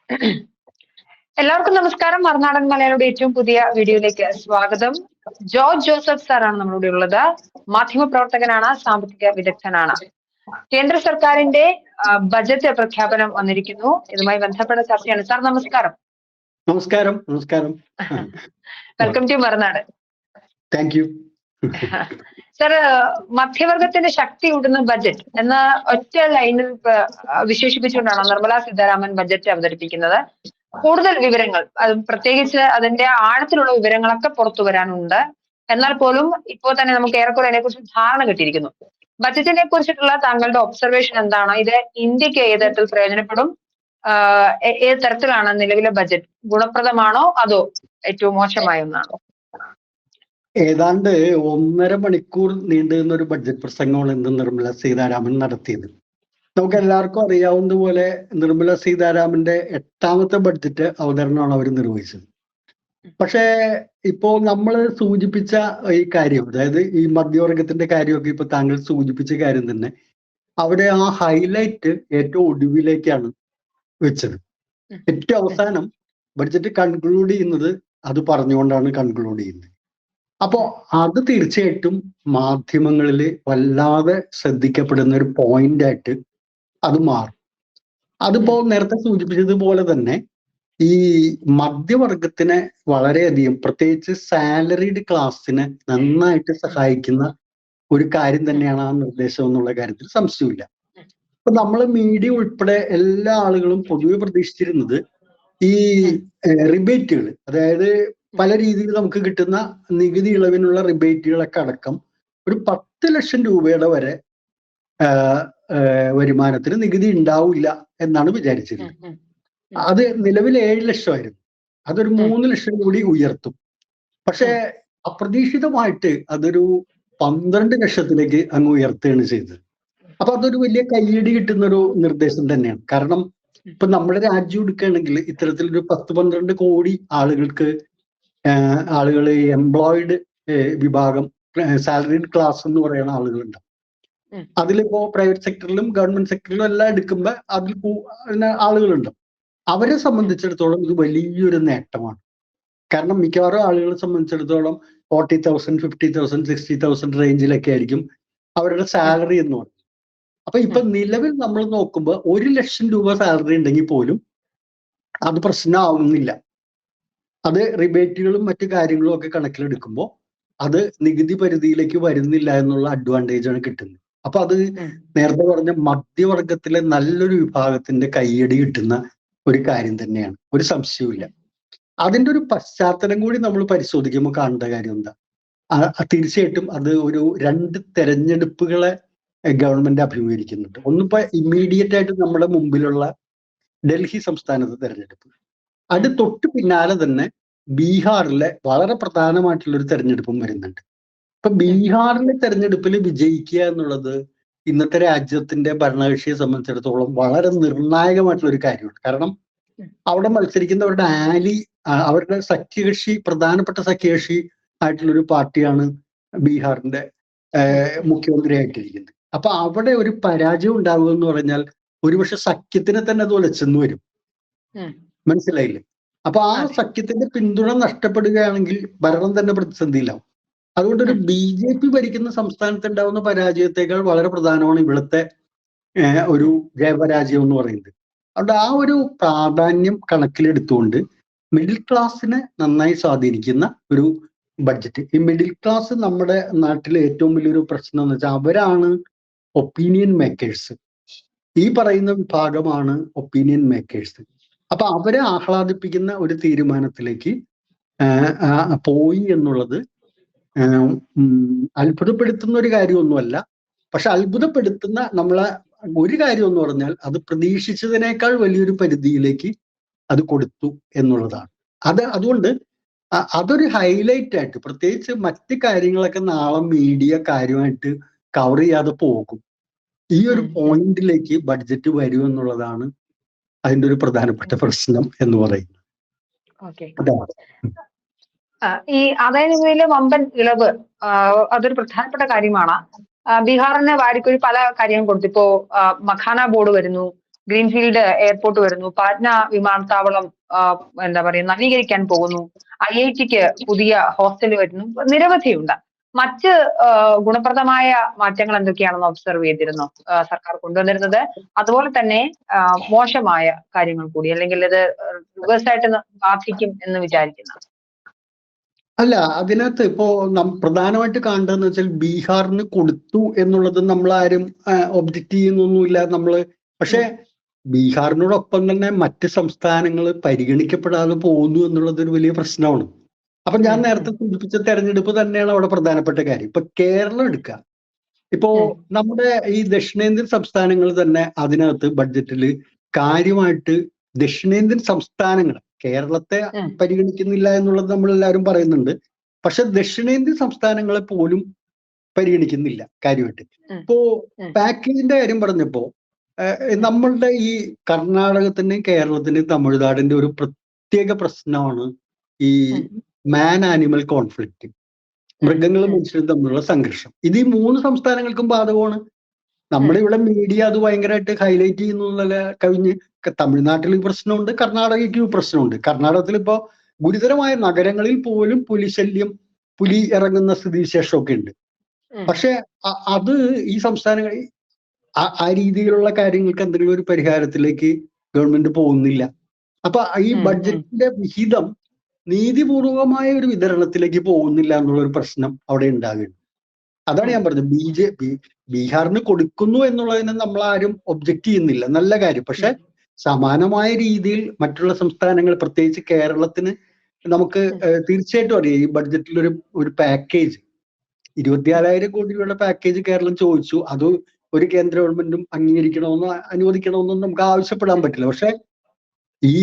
എല്ലാവർക്കും നമസ്കാരം. മറുനാടൻ മലയാളിയുടെ ഏറ്റവും പുതിയ വീഡിയോയിലേക്ക് സ്വാഗതം. ജോർജ് ജോസഫ് സാറാണ് നമ്മളിവിടെ ഉള്ളത്. മാധ്യമപ്രവർത്തകനാണ്, സാമ്പത്തിക വിദഗ്ധനാണ്. കേന്ദ്ര സർക്കാരിന്റെ ബജറ്റ് പ്രഖ്യാപനം വന്നിരിക്കുന്നു. ഇതുമായി ബന്ധപ്പെട്ട ചർച്ചയാണ്. സാർ നമസ്കാരം. നമസ്കാരം. നമസ്കാരം. Welcome to Marunad. Thank you. Sir, മധ്യവർഗത്തിന്റെ ശക്തി കൂടുന്ന ബജറ്റ് എന്ന ഒറ്റ ലൈനിൽ വിശേഷിപ്പിച്ചുകൊണ്ടാണ് നിർമ്മലാ സീതാരാമൻ ബജറ്റ് അവതരിപ്പിക്കുന്നത്. കൂടുതൽ വിവരങ്ങൾ, പ്രത്യേകിച്ച് അതിന്റെ ആഴത്തിലുള്ള വിവരങ്ങളൊക്കെ പുറത്തു വരാനുണ്ട്. എന്നാൽ പോലും ഇപ്പോൾ തന്നെ നമുക്ക് ഏറെക്കുറെ അതിനെക്കുറിച്ച് ധാരണ കിട്ടിയിരിക്കുന്നു. ബജറ്റിനെ കുറിച്ചിട്ടുള്ള താങ്കളുടെ ഒബ്സർവേഷൻ എന്താണ്? ഇത് ഇന്ത്യക്ക് ഏത് തരത്തിൽ പ്രയോജനപ്പെടും? ഏത് തരത്തിലാണ് നിലവിലെ ബജറ്റ്? ഗുണപ്രദമാണോ അതോ ഏറ്റവും മോശമായ ഒന്നാണോ? ഏതാണ്ട് 1.5 മണിക്കൂർ നീണ്ടുനിന്ന ഒരു ബഡ്ജറ്റ് പ്രസംഗമാണ് ഇന്ന് നിർമ്മല സീതാരാമൻ നടത്തിയത്. നമുക്ക് എല്ലാവർക്കും അറിയാവുന്നതുപോലെ നിർമ്മല സീതാരാമന്റെ 8ാമത്തെ ബഡ്ജറ്റ് അവതരണമാണ് അവർ നിർവഹിച്ചത്. പക്ഷേ ഇപ്പോ നമ്മൾ സൂചിപ്പിച്ച ഈ കാര്യം, അതായത് ഈ മധ്യവർഗത്തിന്റെ കാര്യമൊക്കെ ഇപ്പൊ താങ്കൾ സൂചിപ്പിച്ച കാര്യം തന്നെ, അവിടെ ആ ഹൈലൈറ്റ് ഏറ്റവും ഒടുവിലേക്കാണ് വെച്ചത്. ഏറ്റവും അവസാനം ബഡ്ജറ്റ് കൺക്ലൂഡ് ചെയ്യുന്നത് അത് പറഞ്ഞുകൊണ്ടാണ് കൺക്ലൂഡ് ചെയ്യുന്നത്. അപ്പോ അത് തീർച്ചയായിട്ടും മാധ്യമങ്ങളിൽ വല്ലാതെ ശ്രദ്ധിക്കപ്പെടുന്ന ഒരു പോയിന്റ് ആയിട്ട് അത് മാറും. അതിപ്പോ നേരത്തെ സൂചിപ്പിച്ചതുപോലെ തന്നെ ഈ മധ്യവർഗത്തിനെ വളരെയധികം, പ്രത്യേകിച്ച് സാലറീഡ് ക്ലാസ്സിനെ നന്നായിട്ട് സഹായിക്കുന്ന ഒരു കാര്യം തന്നെയാണ് ആ നിർദ്ദേശം എന്നുള്ള കാര്യത്തിൽ സംശയമില്ല. അപ്പൊ നമ്മൾ മീഡിയ ഉൾപ്പെടെ എല്ലാ ആളുകളും പൊതുവെ പ്രതീക്ഷിച്ചിരുന്നത് ഈ റിബേറ്റുകൾ, അതായത് പല രീതിയിൽ നമുക്ക് കിട്ടുന്ന നികുതി ഇളവിനുള്ള റിബേറ്റുകളൊക്കെ അടക്കം ഒരു 10 ലക്ഷം രൂപയുടെ വരെ വരുമാനത്തിന് നികുതി ഉണ്ടാവില്ല എന്നാണ് വിചാരിച്ചിരുന്നത്. അത് നിലവിൽ 7 ലക്ഷമായിരുന്നു. അതൊരു 3 ലക്ഷം കൂടി ഉയർത്തും. പക്ഷെ അപ്രതീക്ഷിതമായിട്ട് അതൊരു 12 ലക്ഷത്തിലേക്ക് അങ്ങ് ഉയർത്തുകയാണ് ചെയ്തത്. അപ്പൊ അതൊരു വലിയ കയ്യടി കിട്ടുന്ന ഒരു നിർദ്ദേശം തന്നെയാണ്. കാരണം ഇപ്പൊ നമ്മുടെ രാജ്യം എടുക്കുകയാണെങ്കിൽ ഇത്തരത്തിലൊരു 10-12 കോടി ആളുകൾ എംപ്ലോയിഡ് വിഭാഗം, സാലറീഡ് ക്ലാസ് എന്ന് പറയുന്ന ആളുകളുണ്ട്. അതിലിപ്പോ പ്രൈവറ്റ് സെക്ടറിലും ഗവൺമെന്റ് സെക്ടറിലും എല്ലാം എടുക്കുമ്പോൾ അതിൽ ആളുകളുണ്ട്. അവരെ സംബന്ധിച്ചിടത്തോളം ഇത് വലിയൊരു നേട്ടമാണ്. കാരണം മിക്കവാറും ആളുകളെ സംബന്ധിച്ചിടത്തോളം 40,000, 50,000, 60,000 റേഞ്ചിലൊക്കെ ആയിരിക്കും അവരുടെ സാലറി എന്ന് പറയുന്നത്. അപ്പൊ ഇപ്പൊ നിലവിൽ നമ്മൾ നോക്കുമ്പോൾ 1 ലക്ഷം രൂപ സാലറി ഉണ്ടെങ്കിൽ പോലും അത് പ്രശ്നമാവുന്നില്ല. അത് റിബേറ്റുകളും മറ്റു കാര്യങ്ങളും ഒക്കെ കണക്കിലെടുക്കുമ്പോൾ അത് നികുതി പരിധിയിലേക്ക് വരുന്നില്ല എന്നുള്ള അഡ്വാൻറ്റേജ് ആണ് കിട്ടുന്നത്. അപ്പൊ അത് നേരത്തെ പറഞ്ഞ മധ്യവർഗത്തിലെ നല്ലൊരു വിഭാഗത്തിന്റെ കയ്യടി കിട്ടുന്ന ഒരു കാര്യം തന്നെയാണ്, ഒരു സംശയവുമില്ല. അതിന്റെ ഒരു പശ്ചാത്തലം കൂടി നമ്മൾ പരിശോധിക്കുമ്പോൾ കാണേണ്ട കാര്യം എന്താ? തീർച്ചയായിട്ടും അത് ഒരു 2 തെരഞ്ഞെടുപ്പുകളെ ഗവൺമെന്റ് അഭിമുഖീകരിക്കുന്നുണ്ട്. ഒന്നിപ്പോ ഇമ്മീഡിയറ്റ് ആയിട്ട് നമ്മുടെ മുമ്പിലുള്ള ഡൽഹി സംസ്ഥാനത്തെ തെരഞ്ഞെടുപ്പ്, അത് തൊട്ട് പിന്നാലെ തന്നെ ബീഹാറിലെ വളരെ പ്രധാനമായിട്ടുള്ള ഒരു തെരഞ്ഞെടുപ്പും വരുന്നുണ്ട്. ഇപ്പൊ ബീഹാറിലെ തെരഞ്ഞെടുപ്പിൽ വിജയിക്കുക എന്നുള്ളത് ഇന്നത്തെ രാജ്യത്തിന്റെ ഭരണകക്ഷിയെ സംബന്ധിച്ചിടത്തോളം വളരെ നിർണായകമായിട്ടുള്ള ഒരു കാര്യമാണ്. കാരണം അവിടെ മത്സരിക്കുന്നവരുടെ അവരുടെ സഖ്യകക്ഷി, പ്രധാനപ്പെട്ട സഖ്യകക്ഷി ആയിട്ടുള്ളൊരു പാർട്ടിയാണ് ബീഹാറിന്റെ മുഖ്യമന്ത്രിയായിട്ടിരിക്കുന്നത്. അപ്പൊ അവിടെ ഒരു പരാജയം ഉണ്ടാവുക എന്ന് പറഞ്ഞാൽ ഒരുപക്ഷെ സഖ്യത്തിനെ തന്നെ അത് ഉലച്ചെന്ന് വരും. മനസ്സിലായില്ലേ? അപ്പൊ ആ സഖ്യത്തിന്റെ പിന്തുണ നഷ്ടപ്പെടുകയാണെങ്കിൽ ഭരണം തന്നെ പ്രതിസന്ധിയിലാവും. അതുകൊണ്ടൊരു BJP ഭരിക്കുന്ന സംസ്ഥാനത്ത് ഉണ്ടാവുന്ന പരാജയത്തെക്കാൾ വളരെ പ്രധാനമാണ് ഇവിടുത്തെ ഒരു ജയപരാജയം എന്ന് പറയുന്നത്. അതുകൊണ്ട് ആ ഒരു പ്രാധാന്യം കണക്കിലെടുത്തുകൊണ്ട് മിഡിൽ ക്ലാസ്സിനെ നന്നായി സ്വാധീനിക്കുന്ന ഒരു ബഡ്ജറ്റ്. ഈ മിഡിൽ ക്ലാസ് നമ്മുടെ നാട്ടിലെ ഏറ്റവും വലിയൊരു പ്രശ്നം എന്ന് വെച്ചാൽ അവരാണ് ഒപ്പീനിയൻ മേക്കേഴ്സ്. ഈ പറയുന്ന വിഭാഗമാണ് ഒപ്പീനിയൻ മേക്കേഴ്സ്. അപ്പൊ അവരെ ആഹ്ലാദിപ്പിക്കുന്ന ഒരു തീരുമാനത്തിലേക്ക് പോയി എന്നുള്ളത് അത്ഭുതപ്പെടുത്തുന്ന ഒരു കാര്യമൊന്നുമല്ല. പക്ഷെ അത്ഭുതപ്പെടുത്തുന്ന നമ്മളെ ഒരു കാര്യം എന്ന് പറഞ്ഞാൽ അത് പ്രതീക്ഷിച്ചതിനേക്കാൾ വലിയൊരു പരിധിയിലേക്ക് അത് കൊടുത്തു എന്നുള്ളതാണ്. അതുകൊണ്ട് അതൊരു ഹൈലൈറ്റ് ആയിട്ട്, പ്രത്യേകിച്ച് മറ്റ് കാര്യങ്ങളൊക്കെ നാളെ മീഡിയ കാര്യമായിട്ട് കവർ ചെയ്യാതെ പോകും. ഈ ഒരു പോയിന്റിലേക്ക് ബഡ്ജറ്റ് വരും എന്നുള്ളതാണ് അതിന്റെ ഒരു പ്രധാനപ്പെട്ട പ്രശ്നം എന്ന് പറയുന്നത്. ഈ ആദായ നികുതിയിലെ വമ്പൻ ഇളവ് അതൊരു പ്രധാനപ്പെട്ട കാര്യമാണ്. ബീഹാറിന് വാരിക്കൊരു പല കാര്യങ്ങളും കൊടുത്തു. ഇപ്പോ മഖാന ബോർഡ് വരുന്നു, ഗ്രീൻഫീൽഡ് എയർപോർട്ട് വരുന്നു, പാറ്റ്ന വിമാനത്താവളം എന്താ പറയുക നവീകരിക്കാൻ പോകുന്നു, IITക്ക് പുതിയ ഹോസ്റ്റൽ വരുന്നു, നിരവധിയുണ്ട്. മറ്റ് ഗുണപ്രദമായ മാറ്റങ്ങൾ എന്തൊക്കെയാണെന്ന് ഒബ്സർവ് ചെയ്തിരുന്നോ സർക്കാർ കൊണ്ടുവന്നിരുന്നത്? അതുപോലെ തന്നെ മോശമായ കാര്യങ്ങൾ കൂടി, അല്ലെങ്കിൽ ഇത് റിവേഴ്സായിട്ട് ബാധിക്കും എന്ന് വിചാരിക്കുന്ന? അല്ല, അതിനകത്ത് ഇപ്പോ പ്രധാനമായിട്ട് കാണേണ്ടതെന്ന് വെച്ചാൽ ബീഹാറിന് കൊടുത്തു എന്നുള്ളത് നമ്മളാരും ഒബ്ജക്റ്റ് ചെയ്യുന്നൊന്നുമില്ല നമ്മള്. പക്ഷെ ബീഹാറിനോടൊപ്പം തന്നെ മറ്റ് സംസ്ഥാനങ്ങൾ പരിഗണിക്കപ്പെടാതെ പോകുന്നു എന്നുള്ളത് ഒരു വലിയ പ്രശ്നമാണ്. അപ്പൊ ഞാൻ നേരത്തെ സൂചിപ്പിച്ച തെരഞ്ഞെടുപ്പ് തന്നെയാണ് അവിടെ പ്രധാനപ്പെട്ട കാര്യം. ഇപ്പൊ കേരളം എടുക്കുക, ഇപ്പോ നമ്മുടെ ഈ ദക്ഷിണേന്ത്യൻ സംസ്ഥാനങ്ങൾ തന്നെ അതിനകത്ത് ബഡ്ജറ്റിൽ കാര്യമായിട്ട് ദക്ഷിണേന്ത്യൻ സംസ്ഥാനങ്ങൾ, കേരളത്തെ പരിഗണിക്കുന്നില്ല എന്നുള്ളത് നമ്മൾ എല്ലാവരും പറയുന്നുണ്ട്. പക്ഷെ ദക്ഷിണേന്ത്യൻ സംസ്ഥാനങ്ങളെ പോലും പരിഗണിക്കുന്നില്ല കാര്യമായിട്ട്. ഇപ്പോ പാക്കേജിന്റെ കാര്യം പറഞ്ഞപ്പോ നമ്മളുടെ ഈ കർണാടകത്തിന്റെയും കേരളത്തിന്റെയും തമിഴ്നാടിന്റെ ഒരു പ്രത്യേക പ്രശ്നമാണ് ഈ മാൻ ആനിമൽ കോൺഫ്ലിക്റ്റ്, മൃഗങ്ങളും മനുഷ്യരും തമ്മിലുള്ള സംഘർഷം. ഇത് ഈ 3 സംസ്ഥാനങ്ങൾക്കും ബാധകമാണ്. നമ്മുടെ ഇവിടെ മീഡിയ അത് ഭയങ്കരമായിട്ട് ഹൈലൈറ്റ് ചെയ്യുന്നതല്ല കവിഞ്ഞ്. തമിഴ്നാട്ടിൽ ഈ പ്രശ്നമുണ്ട്, കർണാടകയ്ക്ക് ഈ പ്രശ്നമുണ്ട്. കർണാടകത്തിൽ ഇപ്പോ ഗുരുതരമായ നഗരങ്ങളിൽ പോലും പുലി ഇറങ്ങുന്ന സ്ഥിതിവിശേഷമൊക്കെ ഉണ്ട്. പക്ഷെ അത് ഈ സംസ്ഥാനങ്ങളിൽ ആ രീതിയിലുള്ള കാര്യങ്ങൾക്ക് എന്തെങ്കിലും ഒരു പരിഹാരത്തിലേക്ക് ഗവൺമെന്റ് പോകുന്നില്ല. അപ്പൊ ഈ ബഡ്ജറ്റിന്റെ വിഹിതം നീതിപൂർവമായ ഒരു വിതരണത്തിലേക്ക് പോകുന്നില്ല എന്നുള്ളൊരു പ്രശ്നം അവിടെ ഉണ്ടാകുന്നുണ്ട്. അതാണ് ഞാൻ പറഞ്ഞത്. ബീഹാറിന് കൊടുക്കുന്നു എന്നുള്ളതിനെ നമ്മൾ ആരും ഒബ്ജക്റ്റ് ചെയ്യുന്നില്ല, നല്ല കാര്യം. പക്ഷെ സമാനമായ രീതിയിൽ മറ്റുള്ള സംസ്ഥാനങ്ങൾ, പ്രത്യേകിച്ച് കേരളത്തിന് നമുക്ക് തീർച്ചയായിട്ടും അറിയാം ഈ ബഡ്ജറ്റിൽ ഒരു പാക്കേജ് 24,000 കോടി രൂപയുടെ പാക്കേജ് കേരളം ചോദിച്ചു. അത് ഒരു കേന്ദ്ര ഗവൺമെന്റും അംഗീകരിക്കണമെന്നോ അനുവദിക്കണമെന്നോ നമുക്ക് ആവശ്യപ്പെടാൻ പറ്റില്ല. പക്ഷെ ഈ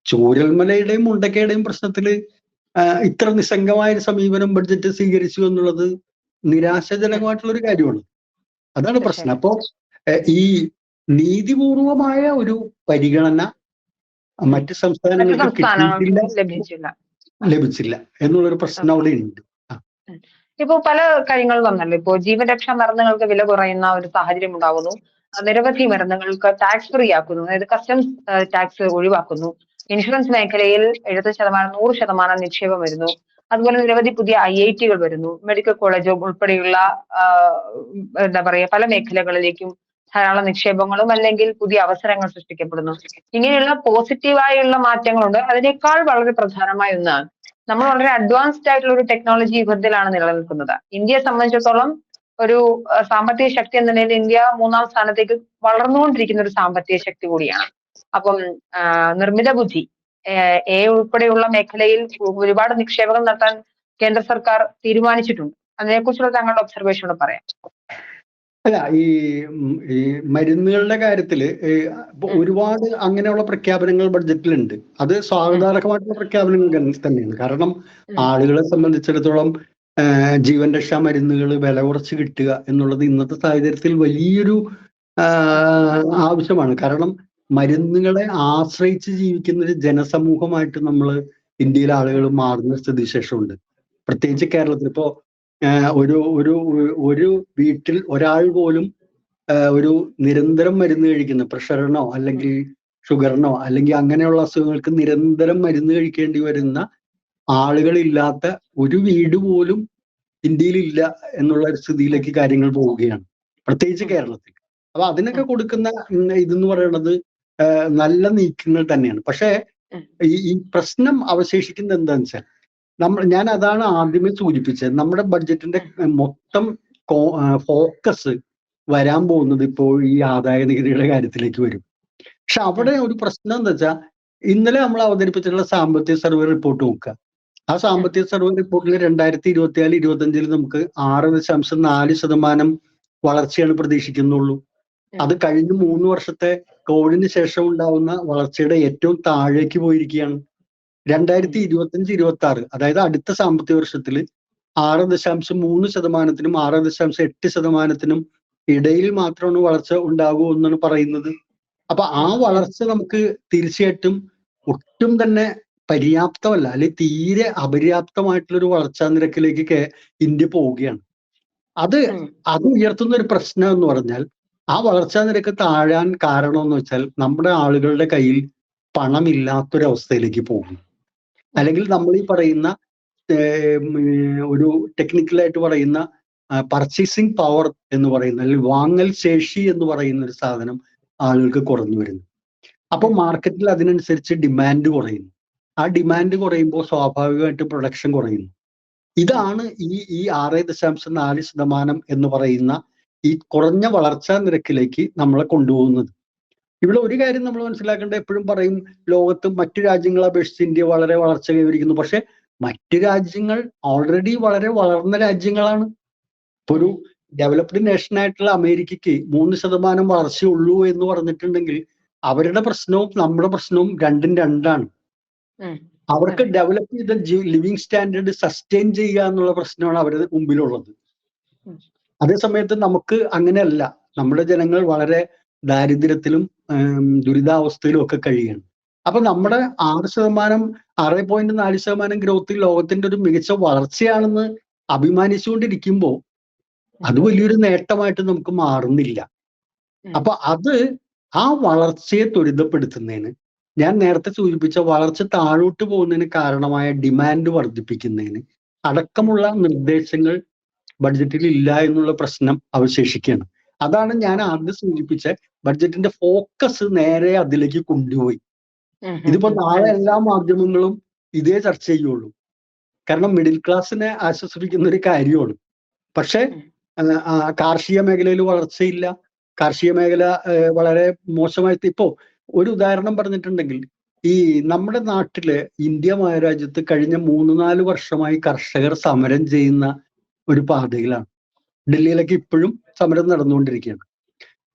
ചൂരൽമലയുടെയും മുണ്ടക്കയുടെയും പ്രശ്നത്തില് ഇത്ര നിസ്സംഗമായ ഒരു സമീപനം ബഡ്ജറ്റ് സ്വീകരിച്ചു എന്നുള്ളത് നിരാശാജനകമായിട്ടുള്ള ഒരു കാര്യമാണ്. അതാണ് പ്രശ്നം. അപ്പോ ഈ നീതിപൂർവമായ ഒരു പരിഗണന മറ്റ് സംസ്ഥാനങ്ങൾക്ക് കിട്ടിയിട്ടില്ല, ലഭിച്ചില്ല എന്നുള്ളൊരു പ്രശ്നം അവിടെ ഉണ്ട്. ഇപ്പോ പല കാര്യങ്ങൾ വന്നല്ലോ. ഇപ്പോ ജീവരക്ഷാ മരുന്നുകൾക്ക് വില കുറയുന്ന ഒരു സാഹചര്യം ഉണ്ടാകുന്നു. നിരവധി മരുന്നുകൾക്ക് ടാക്സ് ഫ്രീ ആക്കുന്നു, അതായത് കസ്റ്റംസ് ടാക്സ് ഒഴിവാക്കുന്നു. ഇൻഷുറൻസ് മേഖലയിൽ 70%, 100% നിക്ഷേപം വരുന്നു. അതുപോലെ നിരവധി പുതിയ IITകൾ വരുന്നു. മെഡിക്കൽ കോളേജ് ഉൾപ്പെടെയുള്ള എന്താ പറയുക പല മേഖലകളിലേക്കും ധാരാളം നിക്ഷേപങ്ങളും അല്ലെങ്കിൽ പുതിയ അവസരങ്ങൾ സൃഷ്ടിക്കപ്പെടുന്നു. ഇങ്ങനെയുള്ള പോസിറ്റീവായുള്ള മാറ്റങ്ങളുണ്ട്. അതിനേക്കാൾ വളരെ പ്രധാനമായ ഒന്നാണ് നമ്മൾ വളരെ അഡ്വാൻസ്ഡ് ആയിട്ടുള്ള ഒരു ടെക്നോളജി യുഗത്തിലാണ് നിലനിൽക്കുന്നത്. ഇന്ത്യയെ സംബന്ധിച്ചിടത്തോളം ഒരു സാമ്പത്തിക ശക്തി എന്ന നിലയിൽ ഇന്ത്യ 3ാം സ്ഥാനത്തേക്ക് വളർന്നുകൊണ്ടിരിക്കുന്ന ഒരു സാമ്പത്തിക ശക്തി കൂടിയാണ്. അപ്പം നിർമ്മിത ബുദ്ധി ഉൾപ്പെടെയുള്ള മേഖലയിൽ ഒരുപാട് നിക്ഷേപങ്ങൾ നടത്താൻ കേന്ദ്ര സർക്കാർ തീരുമാനിച്ചിട്ടുണ്ട്. അതിനെക്കുറിച്ചുള്ള താങ്കളുടെ ഒബ്സർവേഷൻ പറയാം. അല്ല, ഈ മരുന്നുകളുടെ കാര്യത്തില് ഒരുപാട് അങ്ങനെയുള്ള പ്രഖ്യാപനങ്ങൾ ബഡ്ജറ്റിലുണ്ട്. അത് സ്വാഗതാർഹമായിട്ടുള്ള പ്രഖ്യാപനങ്ങൾ തന്നെയാണ്. കാരണം ആളുകളെ സംബന്ധിച്ചിടത്തോളം ജീവൻ രക്ഷാ മരുന്നുകൾ വില കുറച്ച് കിട്ടുക എന്നുള്ളത് ഇന്നത്തെ സാഹചര്യത്തിൽ വലിയൊരു ആവശ്യമാണ്. കാരണം മരുന്നുകളെ ആശ്രയിച്ച് ജീവിക്കുന്ന ഒരു ജനസമൂഹമായിട്ട് നമ്മൾ ഇന്ത്യയിലെ ആളുകൾ മാറുന്ന സ്ഥിതിവിശേഷമുണ്ട്. പ്രത്യേകിച്ച് കേരളത്തിൽ ഇപ്പോ ഒരു വീട്ടിൽ ഒരാൾ പോലും ഒരു നിരന്തരം മരുന്ന് കഴിക്കുന്ന, പ്രഷറിനോ അല്ലെങ്കിൽ ഷുഗറിനോ അല്ലെങ്കിൽ അങ്ങനെയുള്ള അസുഖങ്ങൾക്ക് നിരന്തരം മരുന്ന് കഴിക്കേണ്ടി വരുന്ന ആളുകളില്ലാത്ത ഒരു വീട് പോലും ഇന്ത്യയിൽ ഇല്ല എന്നുള്ള ഒരു സ്ഥിതിയിലേക്ക് കാര്യങ്ങൾ പോവുകയാണ്, പ്രത്യേകിച്ച് കേരളത്തിൽ. അപ്പൊ അതിനൊക്കെ കൊടുക്കുന്ന ഇതെന്ന് പറയുന്നത് നല്ല നീക്കങ്ങൾ തന്നെയാണ്. പക്ഷേ ഈ പ്രശ്നം അവശേഷിക്കുന്നത് എന്താണെന്ന് വെച്ചാൽ ഞാൻ അതാണ് ആദ്യമേ സൂചിപ്പിച്ചത്. നമ്മുടെ ബഡ്ജറ്റിന്റെ മൊത്തം ഫോക്കസ് വരാൻ പോകുന്നത് ഇപ്പോൾ ഈ ആദായ നികുതിയുടെ കാര്യത്തിലേക്ക് വരും. പക്ഷെ അവിടെ ഒരു പ്രശ്നം എന്താ വെച്ചാൽ ഇന്നലെ നമ്മൾ അവതരിപ്പിച്ചിട്ടുള്ള സാമ്പത്തിക സർവേ റിപ്പോർട്ട് നോക്കുക. ആ സാമ്പത്തിക സർവേ റിപ്പോർട്ടിൽ 2024-25 നമുക്ക് 6.4% വളർച്ചയാണ് പ്രതീക്ഷിക്കുന്നുള്ളൂ. അത് കഴിഞ്ഞ 3 വർഷത്തെ കോവിഡിന് ശേഷം ഉണ്ടാവുന്ന വളർച്ചയുടെ ഏറ്റവും താഴേക്ക് പോയിരിക്കുകയാണ്. 2025-26 അതായത് അടുത്ത സാമ്പത്തിക വർഷത്തിൽ 6.3%-നും 6.8%-നും ഇടയിൽ മാത്രമാണ് വളർച്ച ഉണ്ടാകൂ എന്നാണ് പറയുന്നത്. അപ്പൊ ആ വളർച്ച നമുക്ക് തീർച്ചയായിട്ടും ഒട്ടും തന്നെ പര്യാപ്തമല്ല, അല്ലെങ്കിൽ തീരെ അപര്യാപ്തമായിട്ടുള്ള ഒരു വളർച്ചാ നിരക്കിലേക്ക് ഇന്ത്യ പോവുകയാണ്. അത് ഉയർത്തുന്ന ഒരു പ്രശ്നം എന്ന് പറഞ്ഞാൽ ആ വളർച്ചാ നിരക്ക് താഴാൻ കാരണം എന്ന് വെച്ചാൽ നമ്മുടെ ആളുകളുടെ കയ്യിൽ പണമില്ലാത്തൊരവസ്ഥയിലേക്ക് പോകും. അല്ലെങ്കിൽ നമ്മൾ ഈ പറയുന്ന ഒരു ടെക്നിക്കലായിട്ട് പറയുന്ന പർച്ചേസിങ് പവർ എന്ന് പറയുന്ന, അല്ലെങ്കിൽ വാങ്ങൽ ശേഷി എന്ന് പറയുന്ന ഒരു സാധനം ആളുകൾക്ക് കുറഞ്ഞു വരുന്നു. അപ്പൊ മാർക്കറ്റിൽ അതിനനുസരിച്ച് ഡിമാൻഡ് കുറയുന്നു. ആ ഡിമാൻഡ് കുറയുമ്പോൾ സ്വാഭാവികമായിട്ട് പ്രൊഡക്ഷൻ കുറയുന്നു. ഇതാണ് ഈ 6.4% എന്ന് പറയുന്ന ഈ കുറഞ്ഞ വളർച്ചാ നിരക്കിലേക്ക് നമ്മളെ കൊണ്ടുപോകുന്നത്. ഇവിടെ ഒരു കാര്യം നമ്മൾ മനസ്സിലാക്കേണ്ടത്, എപ്പോഴും പറയും ലോകത്ത് മറ്റു രാജ്യങ്ങളെ അപേക്ഷിച്ച് ഇന്ത്യ വളരെ വളർച്ച കൈവരിക്കുന്നു. പക്ഷെ മറ്റു രാജ്യങ്ങൾ ഓൾറെഡി വളരെ വളർന്ന രാജ്യങ്ങളാണ്. ഇപ്പൊ ഒരു ഡെവലപ്ഡ് നേഷൻ ആയിട്ടുള്ള അമേരിക്കയ്ക്ക് 3% വളർച്ചയുള്ളൂ എന്ന് പറഞ്ഞിട്ടുണ്ടെങ്കിൽ അവരുടെ പ്രശ്നവും നമ്മുടെ പ്രശ്നവും രണ്ടും രണ്ടാണ്. അവർക്ക് ഡെവലപ്പ് ചെയ്ത ലിവിങ് സ്റ്റാൻഡേർഡ് സസ്റ്റെയിൻ ചെയ്യുക എന്നുള്ള പ്രശ്നമാണ് അവരുടെ മുമ്പിലുള്ളത്. അതേസമയത്ത് നമുക്ക് അങ്ങനെയല്ല. നമ്മുടെ ജനങ്ങൾ വളരെ ദാരിദ്ര്യത്തിലും ദുരിതാവസ്ഥയിലും ഒക്കെ കഴിയുകയാണ്. അപ്പൊ നമ്മുടെ 6.4% ഗ്രോത്ത് ലോകത്തിന്റെ ഒരു മികച്ച വളർച്ചയാണെന്ന് അഭിമാനിച്ചുകൊണ്ടിരിക്കുമ്പോൾ അത് വലിയൊരു നേട്ടമായിട്ട് നമുക്ക് മാറുന്നില്ല. അപ്പൊ ആ വളർച്ചയെ ത്വരിതപ്പെടുത്തുന്നതിന്, ഞാൻ നേരത്തെ സൂചിപ്പിച്ച വളർച്ച താഴോട്ട് പോകുന്നതിന് കാരണമായ ഡിമാൻഡ് വർദ്ധിപ്പിക്കുന്നതിന് അടക്കമുള്ള നിർദ്ദേശങ്ങൾ ബഡ്ജറ്റിൽ ഇല്ല എന്നുള്ള പ്രശ്നം അവശേഷിക്കുകയാണ്. അതാണ് ഞാൻ ആദ്യം സൂചിപ്പിച്ച ബഡ്ജറ്റിന്റെ ഫോക്കസ് നേരെ അതിലേക്ക് കൊണ്ടുപോയി. ഇതിപ്പോ നാളെ എല്ലാ മാധ്യമങ്ങളും ഇതേ ചർച്ച ചെയ്യുള്ളൂ. കാരണം മിഡിൽ ക്ലാസ്സിനെ ആശ്വസിപ്പിക്കുന്ന ഒരു കാര്യമാണ്. പക്ഷെ കാർഷിക മേഖലയിൽ വളർച്ചയില്ല. കാർഷിക മേഖല വളരെ മോശമായി. ഇപ്പോ ഒരു ഉദാഹരണം പറഞ്ഞിട്ടുണ്ടെങ്കിൽ, ഈ നമ്മുടെ നാട്ടില് ഇന്ത്യ മഹാരാജ്യത്ത് കഴിഞ്ഞ 3-4 വർഷമായി കർഷകർ സമരം ചെയ്യുന്ന ഒരു പാതയിലാണ്. ഡൽഹിയിലൊക്കെ ഇപ്പോഴും സമരം നടന്നുകൊണ്ടിരിക്കുകയാണ്.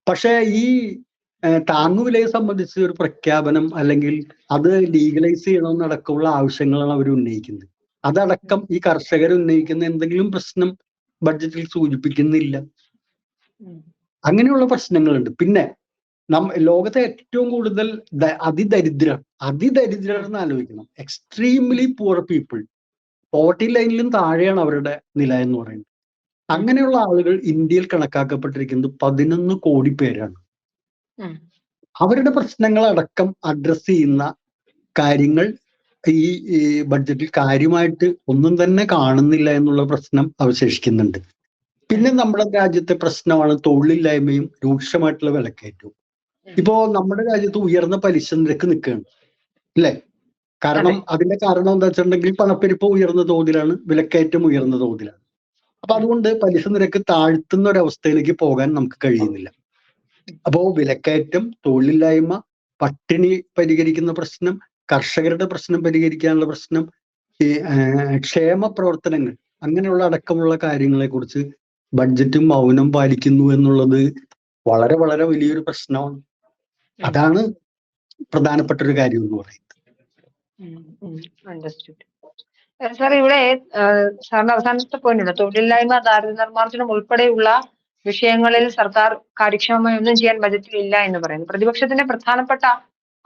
പക്ഷേ ഈ താങ്ങുവിലയെ സംബന്ധിച്ച് ഒരു പ്രഖ്യാപനം, അല്ലെങ്കിൽ അത് ലീഗലൈസ് ചെയ്യണമെന്നടക്കമുള്ള ആവശ്യങ്ങളാണ് അവർ ഉന്നയിക്കുന്നത്. അതടക്കം ഈ കർഷകർ ഉന്നയിക്കുന്ന എന്തെങ്കിലും പ്രശ്നം ബഡ്ജറ്റിൽ സൂചിപ്പിക്കുന്നില്ല. അങ്ങനെയുള്ള പ്രശ്നങ്ങളുണ്ട്. പിന്നെ ലോകത്തെ ഏറ്റവും കൂടുതൽ അതിദരിദ്രർ എന്ന് ആലോചിക്കണം. എക്സ്ട്രീംലി പുവർ പീപ്പിൾ, പോവർട്ടി ലൈനിലും താഴെയാണ് അവരുടെ നില എന്ന് പറയുന്നത്. അങ്ങനെയുള്ള ആളുകൾ ഇന്ത്യയിൽ കണക്കാക്കപ്പെട്ടിരിക്കുന്നത് 11 കോടി പേരാണ്. അവരുടെ പ്രശ്നങ്ങളടക്കം അഡ്രസ് ചെയ്യുന്ന കാര്യങ്ങൾ ഈ ബഡ്ജറ്റിൽ കാര്യമായിട്ട് ഒന്നും തന്നെ കാണുന്നില്ല എന്നുള്ള പ്രശ്നം അവശേഷിക്കുന്നുണ്ട്. പിന്നെ നമ്മുടെ രാജ്യത്തെ പ്രശ്നമാണ് തൊഴിലില്ലായ്മയും രൂക്ഷമായിട്ടുള്ള വിലക്കയറ്റവും. ഇപ്പോ നമ്മുടെ രാജ്യത്ത് ഉയർന്ന പലിശ നിരക്ക് നിൽക്കുകയാണ്, അല്ലേ? കാരണം അതിന്റെ കാരണം എന്താ വെച്ചിട്ടുണ്ടെങ്കിൽ പണപ്പെരുപ്പം ഉയർന്ന തോതിലാണ്, വിലക്കയറ്റം ഉയർന്ന തോതിലാണ്. അപ്പൊ അതുകൊണ്ട് പലിശ നിരക്ക് താഴ്ത്തുന്ന ഒരവസ്ഥയിലേക്ക് പോകാൻ നമുക്ക് കഴിയുന്നില്ല. അപ്പോ വിലക്കയറ്റം, തൊഴിലില്ലായ്മ, പട്ടിണി പരിഹരിക്കുന്ന പ്രശ്നം, കർഷകരുടെ പ്രശ്നം പരിഹരിക്കാനുള്ള പ്രശ്നം, ഈ ക്ഷേമ പ്രവർത്തനങ്ങൾ, അങ്ങനെയുള്ള അടക്കമുള്ള കാര്യങ്ങളെ കുറിച്ച് ബഡ്ജറ്റും മൗനം പാലിക്കുന്നു എന്നുള്ളത് വളരെ വളരെ വലിയൊരു പ്രശ്നമാണ്. അതാണ് പ്രധാനപ്പെട്ട ഒരു കാര്യം എന്ന് പറയുന്നത്. സാർ, ഇവിടെ സാറിന്റെ അവസാനത്തെ പോയിന്റ് ഉണ്ട്, തൊഴിലില്ലായ്മ, ദാരിദ്ര്യ നിർമ്മാർജ്ജനം ഉൾപ്പെടെയുള്ള വിഷയങ്ങളിൽ സർക്കാർ കാര്യക്ഷമമായി ഒന്നും ചെയ്യാൻ ബജറ്റിൽ ഇല്ല എന്ന് പറയുന്നു. പ്രതിപക്ഷത്തിന്റെ പ്രധാനപ്പെട്ട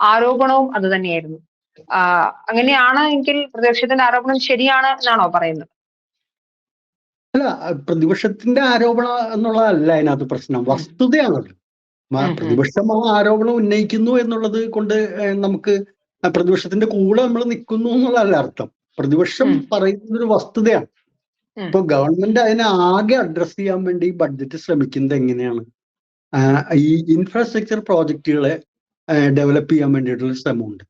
ആരോപണവും അത് തന്നെയായിരുന്നു. അങ്ങനെയാണ് എങ്കിൽ പ്രതിപക്ഷത്തിന്റെ ആരോപണം ശരിയാണ് എന്നാണോ പറയുന്നത്? അല്ല, പ്രതിപക്ഷത്തിന്റെ ആരോപണം എന്നുള്ളതല്ല അതിനകത്ത് പ്രശ്നം, വസ്തുതയാണത്. പ്രതിപക്ഷം ആ ആരോപണം ഉന്നയിക്കുന്നു എന്നുള്ളത് കൊണ്ട് നമുക്ക് പ്രതിപക്ഷത്തിന്റെ കൂടെ നമ്മൾ നിൽക്കുന്നു എന്നുള്ളതല്ല അർത്ഥം. പ്രതിപക്ഷം പറയുന്നത് ഒരു വസ്തുതയാണ്. ഇപ്പൊ ഗവൺമെന്റ് അതിനെ ആകെ അഡ്രസ് ചെയ്യാൻ വേണ്ടി ബഡ്ജറ്റ് ശ്രമിക്കുന്നത് എങ്ങനെയാണ്? ഈ ഇൻഫ്രാസ്ട്രക്ചർ പ്രോജക്റ്റുകളെ ഡെവലപ്പ് ചെയ്യാൻ വേണ്ടിയിട്ടുള്ള ശ്രമമുണ്ട്.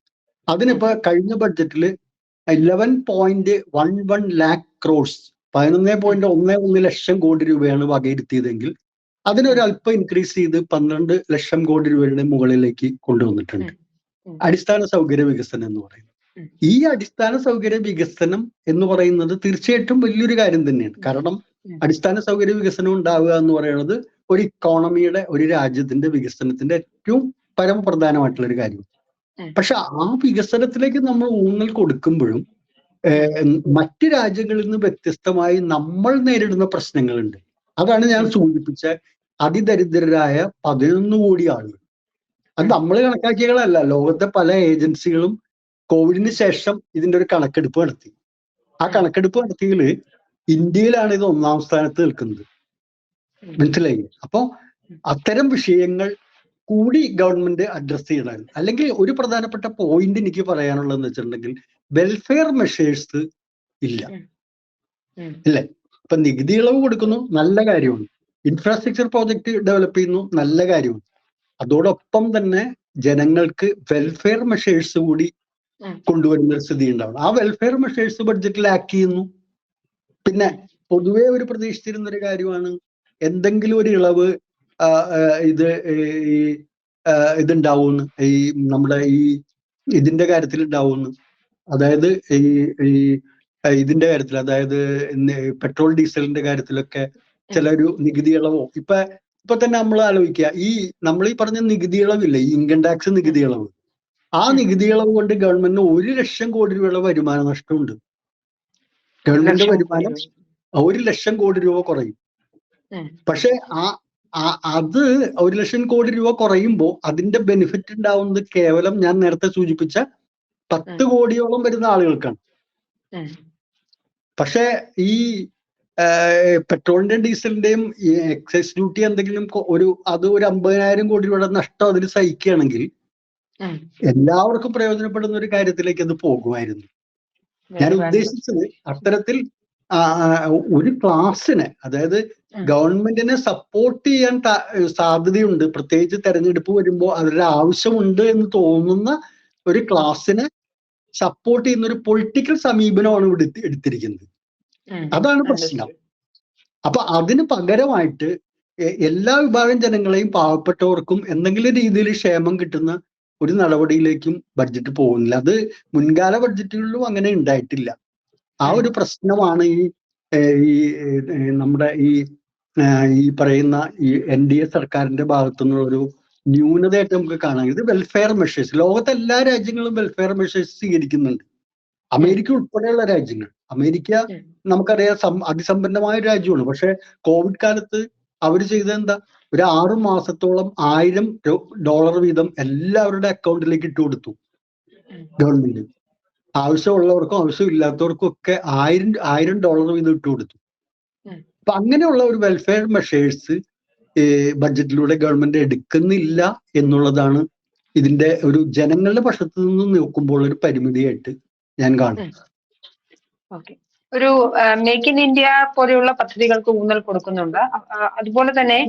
അതിനിപ്പോ കഴിഞ്ഞ ബഡ്ജറ്റിൽ 11.11 lakh crores, 11.11 ലക്ഷം കോടി രൂപയാണ് വകയിരുത്തിയതെങ്കിൽ അതിനൊരല്പം ഇൻക്രീസ് ചെയ്ത് 12 ലക്ഷം കോടി രൂപയുടെ മുകളിലേക്ക് കൊണ്ടുവന്നിട്ടുണ്ട്. അടിസ്ഥാന സൗകര്യ വികസനം എന്ന് പറയുന്നത്. ഈ അടിസ്ഥാന സൗകര്യ വികസനം എന്ന് പറയുന്നത് തീർച്ചയായിട്ടും വലിയൊരു കാര്യം തന്നെയാണ്. കാരണം അടിസ്ഥാന സൗകര്യ വികസനം ഉണ്ടാവുക എന്ന് പറയുന്നത് ഒരു ഇക്കോണമിയുടെ, ഒരു രാജ്യത്തിന്റെ വികസനത്തിന്റെ ഏറ്റവും പരമപ്രധാനമായിട്ടുള്ള ഒരു കാര്യം. പക്ഷെ ആ വികസനത്തിലേക്ക് നമ്മൾ ഊന്നൽ കൊടുക്കുമ്പോഴും മറ്റു രാജ്യങ്ങളിൽ നിന്ന് വ്യത്യസ്തമായി നമ്മൾ നേരിടുന്ന പ്രശ്നങ്ങളുണ്ട്. അതാണ് ഞാൻ സൂചിപ്പിച്ച അതിദരിദ്രരായ 11 കോടി ആളുകൾ. അത് നമ്മൾ കണക്കാക്കിയതല്ല, ലോകത്തെ പല ഏജൻസികളും കോവിഡിന് ശേഷം ഇതിന്റെ ഒരു കണക്കെടുപ്പ് നടത്തി. ആ കണക്കെടുപ്പ് നടത്തിയതിൽ ഇന്ത്യയിലാണ് ഇത് 1ാം സ്ഥാനത്ത് നിൽക്കുന്നത്. മനസ്സിലായി? അപ്പോ അത്തരം വിഷയങ്ങൾ കൂടി ഗവൺമെന്റ് അഡ്രസ് ചെയ്യണമായിരുന്നു. അല്ലെങ്കിൽ ഒരു പ്രധാനപ്പെട്ട പോയിന്റ് എനിക്ക് പറയാനുള്ളതെന്ന് വെച്ചിട്ടുണ്ടെങ്കിൽ വെൽഫെയർ മെഷേഴ്സ് ഇല്ല, അല്ലേ? ഇപ്പൊ നികുതി ഇളവ് കൊടുക്കുന്നു, നല്ല കാര്യമാണ്. ഇൻഫ്രാസ്ട്രക്ചർ പ്രോജക്റ്റ് ഡെവലപ്പ് ചെയ്യുന്നു, നല്ല കാര്യമാണ്. അതോടൊപ്പം തന്നെ ജനങ്ങൾക്ക് വെൽഫെയർ മെഷേഴ്സ് കൂടി കൊണ്ടുവരുന്ന ഒരു സ്ഥിതി ഉണ്ടാവണം. ആ വെൽഫെയർ മെഷേഴ്സ് ബഡ്ജറ്റിൽ ആക്ട് ചെയ്യുന്നു. പിന്നെ പൊതുവെ ഒരു പ്രതീക്ഷിച്ചിരുന്ന ഒരു കാര്യമാണ് എന്തെങ്കിലും ഒരു ഇളവ് ഇതുണ്ടാവുമെന്ന്, ഈ നമ്മുടെ ഈ ഇതിന്റെ കാര്യത്തിൽ ഉണ്ടാവുമെന്ന്. അതായത് ഈ ഇതിന്റെ കാര്യത്തിൽ, അതായത് പെട്രോൾ ഡീസലിന്റെ കാര്യത്തിലൊക്കെ ചിലൊരു നികുതി ഇളവോ ഇപ്പൊ തന്നെ നമ്മൾ ആലോചിക്കുക, നമ്മൾ ഈ പറഞ്ഞ നികുതി ഇളവില്ലേ, ഈ ഇൻകം ടാക്സ് നികുതി ഇളവ്, ആ നികുതി ഇളവ് കൊണ്ട് ഗവൺമെന്റിന് 1 ലക്ഷം കോടി രൂപയുടെ വരുമാന നഷ്ടമുണ്ട്. ഗവൺമെന്റ് വരുമാനം 1 ലക്ഷം കോടി രൂപ കുറയും. പക്ഷെ അത് 1 ലക്ഷം കോടി രൂപ കുറയുമ്പോൾ അതിന്റെ ബെനിഫിറ്റ് ഉണ്ടാവുന്നത് കേവലം ഞാൻ നേരത്തെ സൂചിപ്പിച്ച 10 കോടിയോളം വരുന്ന ആളുകൾക്കാണ്. പക്ഷെ ഈ പെട്രോളിന്റെയും ഡീസലിന്റെയും എക്സൈസ് ഡ്യൂട്ടി എന്തെങ്കിലും ഒരു 50,000 കോടി രൂപയുടെ നഷ്ടം അതിൽ സഹിക്കുകയാണെങ്കിൽ എല്ലാവർക്കും പ്രയോജനപ്പെടുന്ന ഒരു കാര്യത്തിലേക്ക് അത് പോകുമായിരുന്നു. ഞാൻ ഉദ്ദേശിച്ചത് അത്തരത്തിൽ ഒരു ക്ലാസ്സിനെ, അതായത് ഗവൺമെന്റിനെ സപ്പോർട്ട് ചെയ്യാൻ സാധ്യതയുണ്ട്, പ്രത്യേകിച്ച് തെരഞ്ഞെടുപ്പ് വരുമ്പോൾ അതിന്റെ ആവശ്യമുണ്ട് എന്ന് തോന്നുന്ന ഒരു ക്ലാസ്സിനെ സപ്പോർട്ട് ചെയ്യുന്ന ഒരു പൊളിറ്റിക്കൽ സമീപനമാണ് ഇവിടെ എടുത്തിരിക്കുന്നത്. അതാണ് പ്രശ്നം. അപ്പൊ അതിന് പകരമായിട്ട് എല്ലാ വിഭാഗം ജനങ്ങളെയും, പാവപ്പെട്ടവർക്കും എന്തെങ്കിലും രീതിയിൽ ക്ഷേമം കിട്ടുന്ന ഒരു നടപടിയിലേക്കും ബഡ്ജറ്റ് പോകുന്നില്ല. അത് മുൻകാല ബഡ്ജറ്റുകളിലും അങ്ങനെ ഉണ്ടായിട്ടില്ല. ആ ഒരു പ്രശ്നമാണ് ഈ നമ്മുടെ ഈ പറയുന്ന ഈ NDA സർക്കാരിന്റെ ഭാഗത്തു നിന്നുള്ളൊരു ന്യൂനതയായിട്ട് നമുക്ക് കാണാം. ഇത് വെൽഫെയർ മെഷേഴ്സ്, ലോകത്തെ എല്ലാ രാജ്യങ്ങളും വെൽഫെയർ മെഷേഴ്സ് സ്വീകരിക്കുന്നുണ്ട്. അമേരിക്ക ഉൾപ്പെടെയുള്ള രാജ്യങ്ങൾ. അമേരിക്ക നമുക്കറിയാം അതിസമ്പന്നമായ ഒരു രാജ്യമാണ്. പക്ഷെ കോവിഡ് കാലത്ത് അവർ ചെയ്തത് എന്താ, ഒരു 6 മാസത്തോളം $1000 വീതം എല്ലാവരുടെ അക്കൗണ്ടിലേക്ക് ഇട്ട് കൊടുത്തു ഗവൺമെന്റ്. ആവശ്യമുള്ളവർക്കും ആവശ്യമില്ലാത്തവർക്കും ഒക്കെ $1000 വീതം ഇട്ട് കൊടുത്തു. അപ്പൊ അങ്ങനെയുള്ള ഒരു വെൽഫെയർ മെഷേഴ്സ് ബഡ്ജറ്റിലൂടെ ഗവൺമെന്റ് എടുക്കുന്നില്ല എന്നുള്ളതാണ് ഇതിന്റെ ഒരു ജനങ്ങളുടെ പക്ഷത്തു നിന്ന് നോക്കുമ്പോൾ ഒരു പരിമിതിയായിട്ട് ഞാൻ കാണുന്നു. ഒരു മേക്ക് ഇൻ ഇന്ത്യ പോലെയുള്ള പദ്ധതികൾക്ക് ഊന്നൽ കൊടുക്കുന്നുണ്ട്. അതുപോലെ തന്നെ